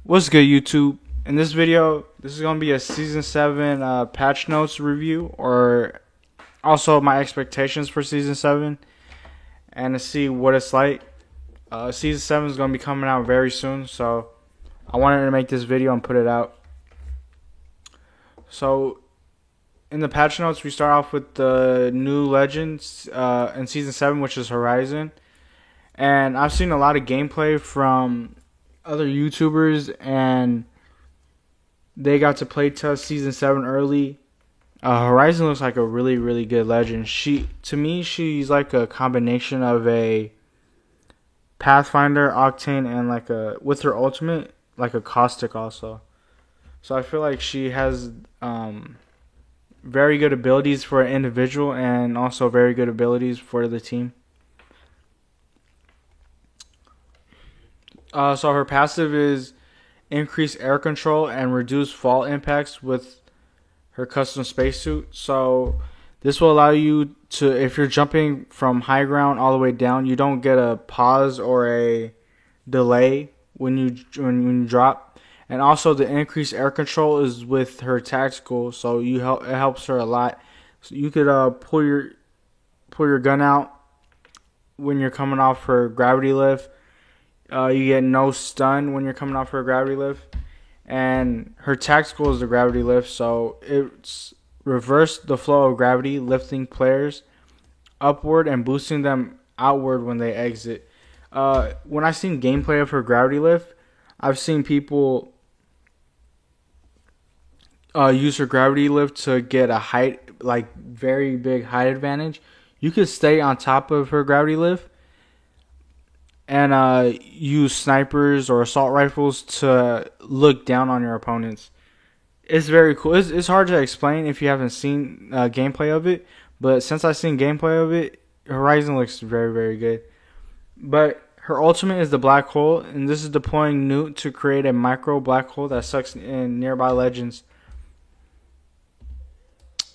What's good, YouTube? In this video, this is going to be a Season 7 patch notes review, or also my expectations for Season 7, and to see what it's like. Season 7 is going to be coming out very soon, so I wanted to make this video and put it out. So, in the patch notes, we start off with the new legends in Season 7, which is Horizon. And I've seen a lot of gameplay from other YouTubers, and they got to play test Season 7 early. Horizon looks like a really, really good legend. To me, she's like a combination of a Pathfinder, Octane, and with her ultimate, like a Caustic also. So I feel like she has very good abilities for an individual and also very good abilities for the team. So her passive is increase air control and reduce fall impacts with her custom spacesuit. So this will allow you to, if you're jumping from high ground all the way down, you don't get a pause or a delay when you drop. And also the increased air control is with her tactical, so it helps her a lot. So you could pull your gun out when you're coming off her gravity lift. You get no stun when you're coming off her gravity lift. And her tactical is the gravity lift, so it's reversed the flow of gravity, lifting players upward and boosting them outward when they exit. When I've seen gameplay of her gravity lift, I've seen people use her gravity lift to get a height, like very big height advantage. You could stay on top of her gravity lift and use snipers or assault rifles to look down on your opponents. It's very cool. It's hard to explain if you haven't seen gameplay of it, but since I've seen gameplay of it, Horizon looks very, very good. But her ultimate is the black hole, and this is deploying Newt to create a micro black hole that sucks in nearby legends.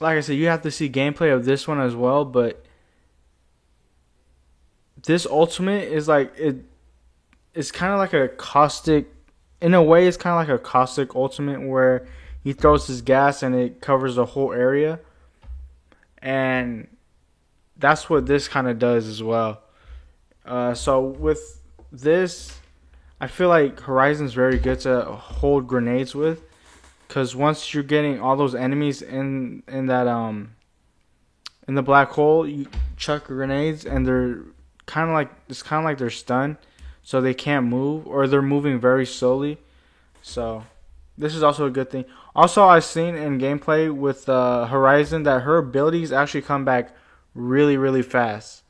Like I said, you have to see gameplay of this one as well, but this ultimate is it's kind of like a caustic, in a way. It's kind of like a caustic ultimate where he throws his gas and it covers the whole area, and that's what this kind of does as well. So with this, I feel like Horizon's very good to hold grenades with, because once you're getting all those enemies in the black hole, you chuck grenades and they're kind of like they're stunned, so they can't move, or they're moving very slowly. So this is also a good thing. Also, I've seen in gameplay with Horizon that her abilities actually come back really, really fast.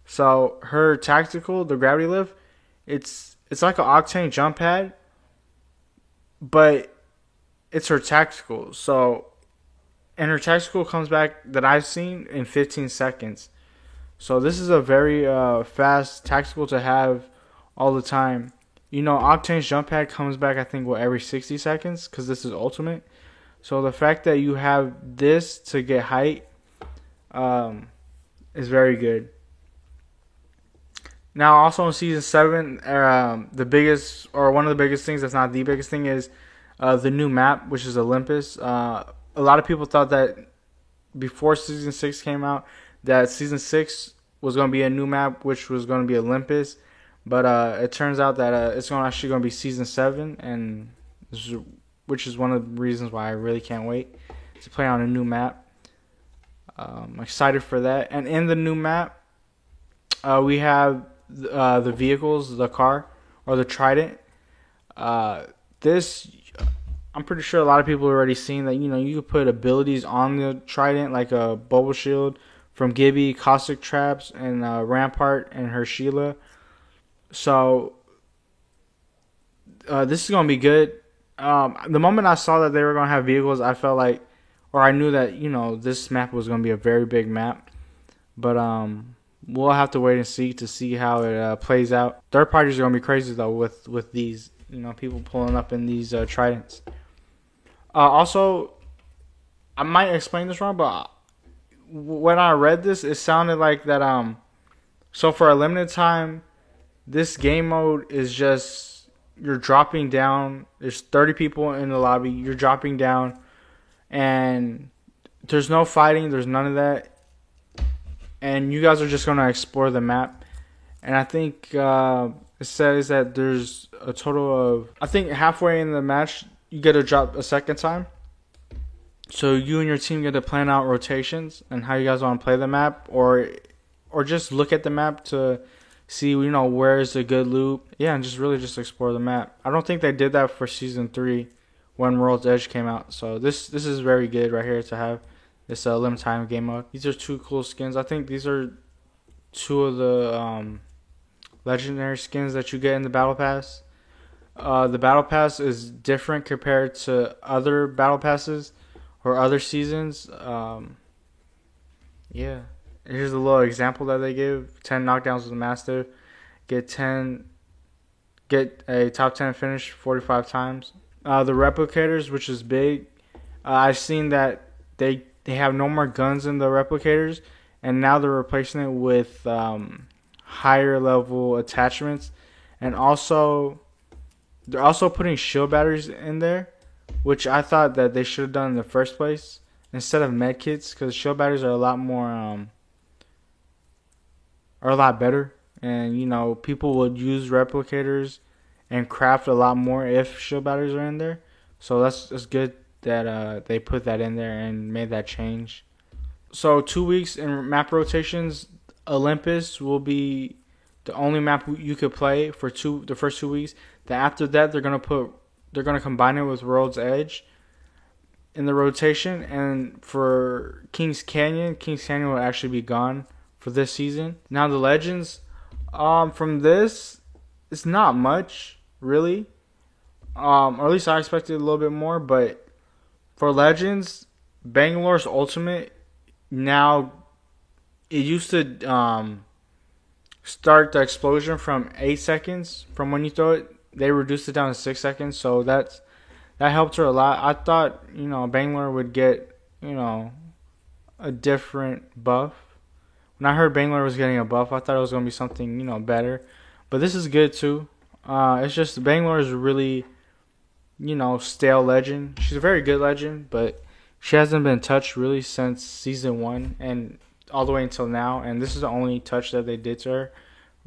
So her tactical, the gravity lift, it's like an Octane jump pad, but it's her tactical. And her tactical comes back, that I've seen, in 15 seconds. So this is a very fast tactical to have all the time. You know, Octane's jump pad comes back, I think, every 60 seconds, because this is ultimate. So the fact that you have this to get height is very good. Now, also in Season 7, the biggest, or one of the biggest things, that's not the biggest thing, is the new map, which is Olympus. A lot of people thought that before Season 6 came out, that Season 6 was going to be a new map, which was going to be Olympus. But it turns out that it's actually going to be Season 7, and which is one of the reasons why I really can't wait to play on a new map. I'm excited for that. And in the new map, we have the vehicles, the car, or the Trident. This, I'm pretty sure a lot of people have already seen that, you could put abilities on the Trident, like a bubble shield from Gibby, caustic traps, and Rampart and her Sheila. So this is going to be good. The moment I saw that they were going to have vehicles, I felt like, or I knew that, this map was going to be a very big map. But we'll have to wait and see how it plays out. Third parties are going to be crazy, though, with these, people pulling up in these Tridents. Also, I might explain this wrong, but when I read this, it sounded like that. So for a limited time, this game mode is just you're dropping down. There's 30 people in the lobby. You're dropping down, and there's no fighting. There's none of that, and you guys are just gonna explore the map. And I think it says that there's a total of, I think halfway in the match you get to drop a second time. So you and your team get to plan out rotations and how you guys want to play the map, or just look at the map to see, where's a good loop. Yeah, and just really just explore the map. I don't think they did that for season 3 when World's Edge came out. So this is very good right here to have this limited time game mode. These are 2 cool skins. I think these are 2 of the legendary skins that you get in the Battle Pass. The Battle Pass is different compared to other Battle Passes or other seasons. Yeah. Here's a little example that they give. 10 knockdowns with the Mastiff. Get a top 10 finish 45 times. The replicators, which is big. I've seen that they have no more guns in the replicators, and now they're replacing it with higher level attachments, and also they're also putting shield batteries in there, which I thought that they should have done in the first place instead of med kits, because shield batteries are a lot more are a lot better, and people would use replicators and craft a lot more if shield batteries are in there. So that's good that they put that in there and made that change. So 2 weeks in map rotations. Olympus will be the only map you could play for the first 2 weeks. Then after that, they're gonna combine it with World's Edge in the rotation. And for Kings Canyon will actually be gone for this season. Now the Legends, from this, it's not much really, or at least I expected a little bit more. But for Legends, Bangalore's ultimate now. It used to start the explosion from 8 seconds from when you throw it. They reduced it down to 6 seconds, so that helped her a lot. I thought Bangalore would get a different buff. When I heard Bangalore was getting a buff, I thought it was gonna be something better. But this is good too. It's just Bangalore is really stale legend. She's a very good legend, but she hasn't been touched really since season 1 and all the way until now, and this is the only touch that they did to her,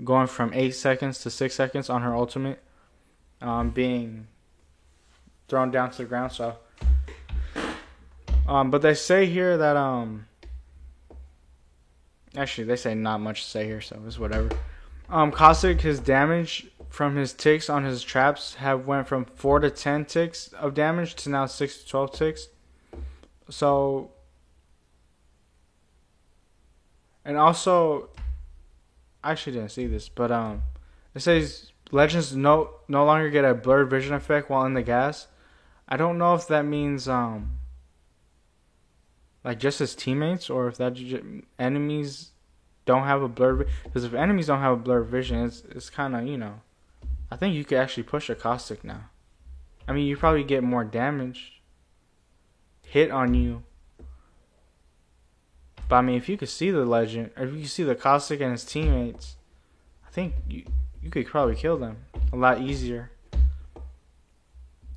going from 8 seconds to 6 seconds on her ultimate, being thrown down to the ground. So, but they say here that actually they say not much to say here, so it's whatever. Caustic, his damage from his ticks on his traps have went from 4 to 10 ticks of damage to now 6 to 12 ticks. So. And also, I actually didn't see this, but it says Legends no longer get a blurred vision effect while in the gas. I don't know if that means like just his teammates, or if that enemies don't have a blurred. Because if enemies don't have a blurred vision, it's kind of I think you could actually push a Caustic now. I mean, you probably get more damage hit on you. But I mean, if you could see the legend, or if you could see the Caustic and his teammates, I think you could probably kill them a lot easier.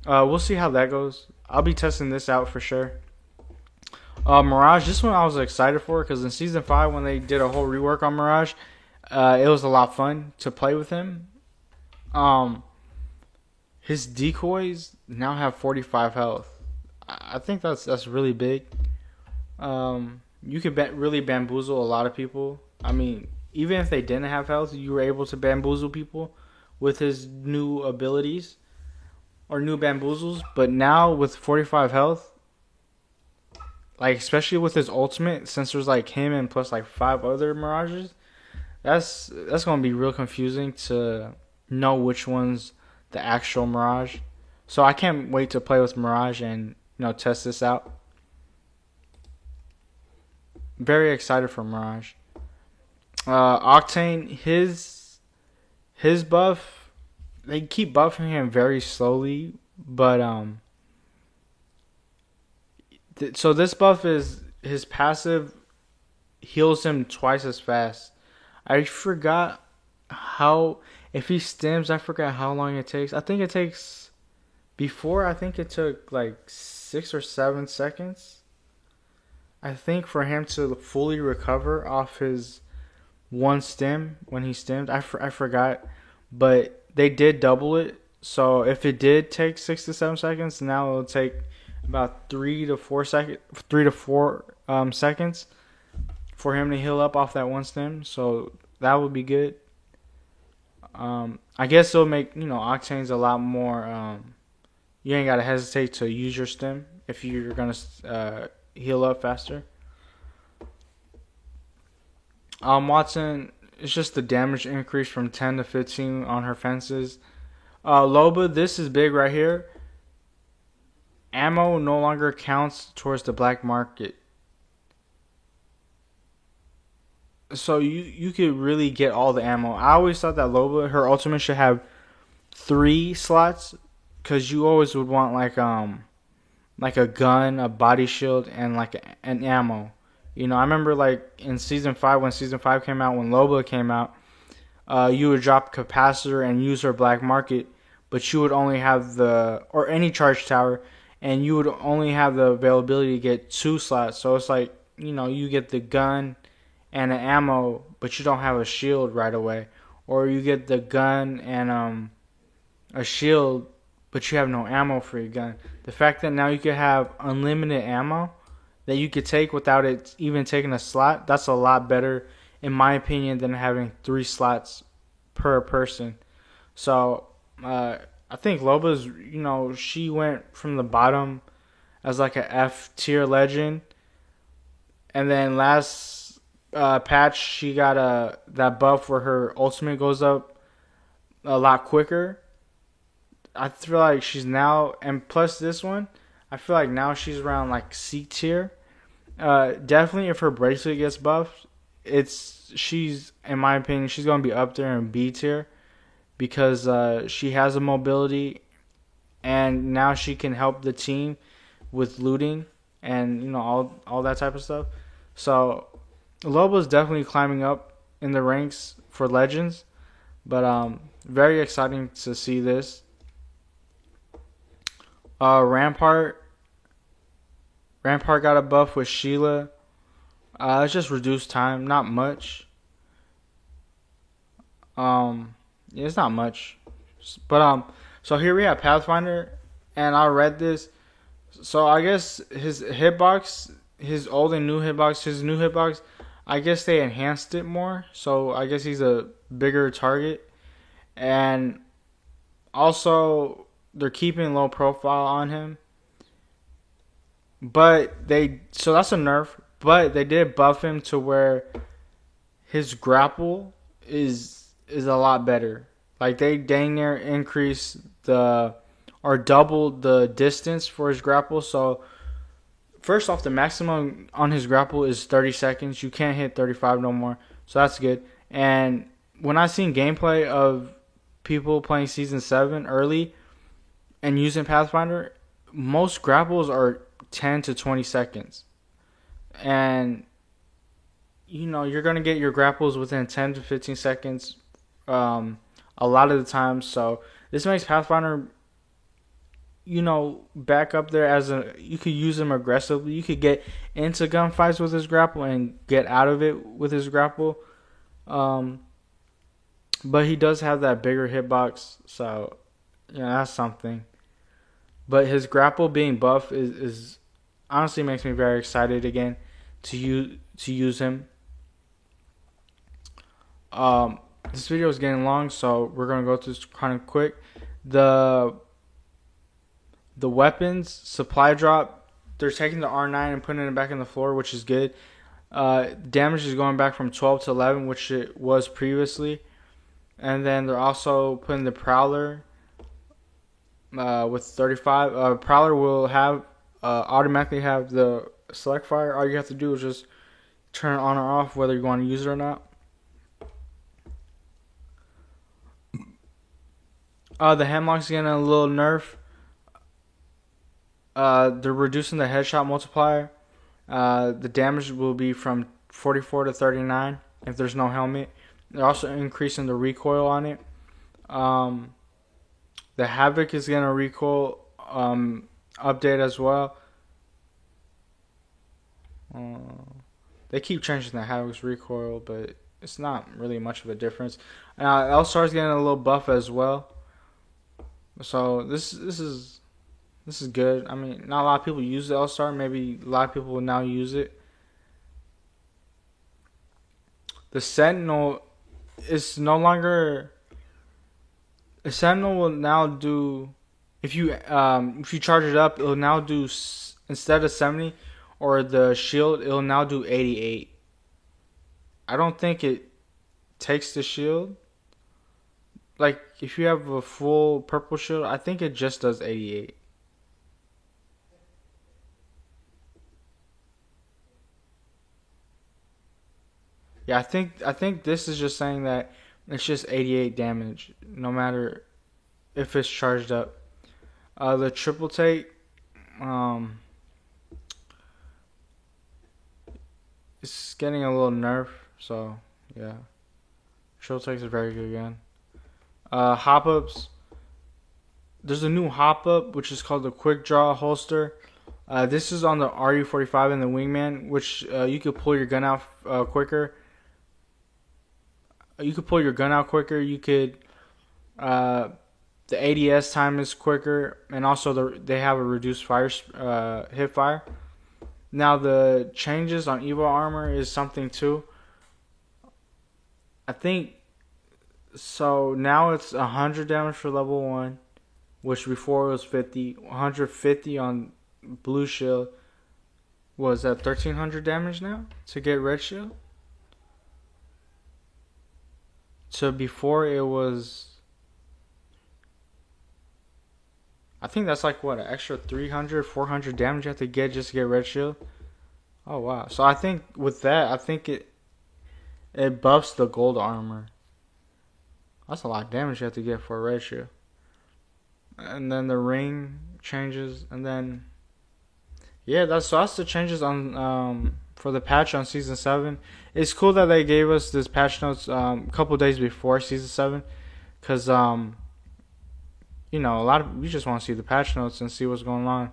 We'll see how that goes. I'll be testing this out for sure. Mirage, this one I was excited for, because in season 5 when they did a whole rework on Mirage, it was a lot of fun to play with him. His decoys now have 45 health. I think that's really big. You could really bamboozle a lot of people. I mean, even if they didn't have health, you were able to bamboozle people with his new abilities or new bamboozles. But now with 45 health, like especially with his ultimate, since there's like him and plus like 5 other Mirages, that's gonna be real confusing to know which one's the actual Mirage. So I can't wait to play with Mirage and test this out. Very excited for Mirage. Octane, his buff, they keep buffing him very slowly, but so this buff is his passive heals him twice as fast. I forgot how If he stems, I forgot how long it takes. I think it takes before. I think it took like 6 or 7 seconds. I think for him to fully recover off his one stem when he stemmed. I forgot, but they did double it. So if it did take 6 to 7 seconds, now it'll take about 3 to 4 seconds for him to heal up off that one stem. So that would be good. I guess it'll make Octane's a lot more. You ain't gotta hesitate to use your stem if you're gonna heal up faster. Watson, it's just the damage increase from 10 to 15 on her fences. Loba, this is big right here. Ammo no longer counts towards the black market. So you could really get all the ammo. I always thought that Loba, her ultimate should have 3 slots, because you always would want like a gun, a body shield, and like an ammo. I remember like in season 5, when season 5 came out, when Loba came out, you would drop capacitor and use her black market, but you would only have or any charge tower, and you would only have the availability to get 2 slots. So it's like, you get the gun and an ammo, but you don't have a shield right away. Or you get the gun and a shield, but you have no ammo for your gun. The fact that now you could have unlimited ammo that you could take without it even taking a slot, that's a lot better, in my opinion, than having 3 slots per person. So I think Loba's, she went from the bottom as like a F tier legend, and then last patch she got that buff where her ultimate goes up a lot quicker. I feel like she's now, and plus this one, I feel like now she's around like C tier. Definitely if her bracelet gets buffed, she's, in my opinion, she's gonna be up there in B tier, because she has a mobility, and now she can help the team with looting and all that type of stuff. So Loba's definitely climbing up in the ranks for legends, but very exciting to see this. Rampart got a buff with Sheila. It's just reduced time, not much. It's not much, but so here we have Pathfinder, and I read this. So I guess his hitbox, his old and new hitbox, I guess they enhanced it more. So I guess he's a bigger target, and also they're keeping low profile on him. So that's a nerf, but they did buff him to where his grapple is a lot better. Like they dang near increase or double the distance for his grapple. So first off, the maximum on his grapple is 30 seconds. You can't hit 35 no more. So that's good. And when I seen gameplay of people playing Season 7 early and using Pathfinder, most grapples are 10 to 20 seconds. And, you're going to get your grapples within 10 to 15 seconds a lot of the time. So this makes Pathfinder, back up there you could use him aggressively. You could get into gunfights with his grapple and get out of it with his grapple. But he does have that bigger hitbox, so that's something. But his grapple being buff is honestly makes me very excited again to use him. This video is getting long, so we're gonna go through this kind of quick. The weapons supply drop, they're taking the R9 and putting it back in the floor, which is good. Damage is going back from 12 to 11, which it was previously. And then they're also putting the Prowler with 35. Prowler will automatically have the select fire. All you have to do is just turn it on or off, whether you want to use it or not. The Hemlock's getting a little nerf. They're reducing the headshot multiplier. The damage will be from 44 to 39 if there's no helmet. They're also increasing the recoil on it. Um, the Havoc is gonna recoil update as well. They keep changing the Havoc's recoil, but it's not really much of a difference. L-Star's getting a little buff as well. So this is good. I mean, not a lot of people use the L-Star. Maybe a lot of people will now use it. The Sentinel is no longer. The Sentinel will now do. If you charge it up, it'll now do instead of 70, or the shield, it'll now do 88. I don't think it takes the shield. Like if you have a full purple shield, I think it just does 88. Yeah, I think this is just saying that it's just 88 damage, no matter if it's charged up. The triple take, um, it's getting a little nerf, so yeah, triple takes a very good gun. Hop ups. There's a new hop up which is called the Quick Draw Holster. This is on the RU-45 and the Wingman, which you could pull your gun out quicker. You could pull your gun out quicker. You could the ADS time is quicker, and also they have a reduced fire hip fire. Now the changes on Evo armor is something too. I think so. Now it's 100 damage for level 1, which before it was 50. 150 on blue shield. Was that 1300 damage now to get red shield? So before it was, I think that's like what, an extra 300, 400 damage you have to get just to get red shield. Oh wow! So I think with that, I think it buffs the gold armor. That's a lot of damage you have to get for a red shield. And then the ring changes, and then yeah, that's the changes on for the patch on season 7. It's cool that they gave us this patch notes a couple days before season 7, because you know, a lot of we just want to see the patch notes and see what's going on.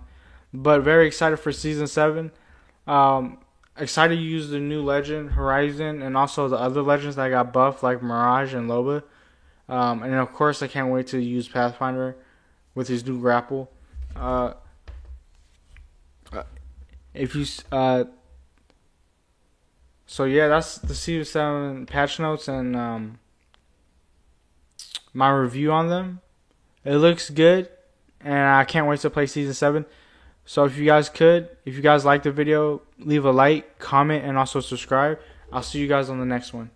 But very excited for season 7. Excited to use the new legend Horizon, and also the other legends that got buffed like Mirage and Loba. And of course, I can't wait to use Pathfinder with his new grapple. If you So yeah, that's the season 7 patch notes and my review on them. It looks good, and I can't wait to play season 7. So if you guys like the video, leave a like, comment, and also subscribe. I'll see you guys on the next one.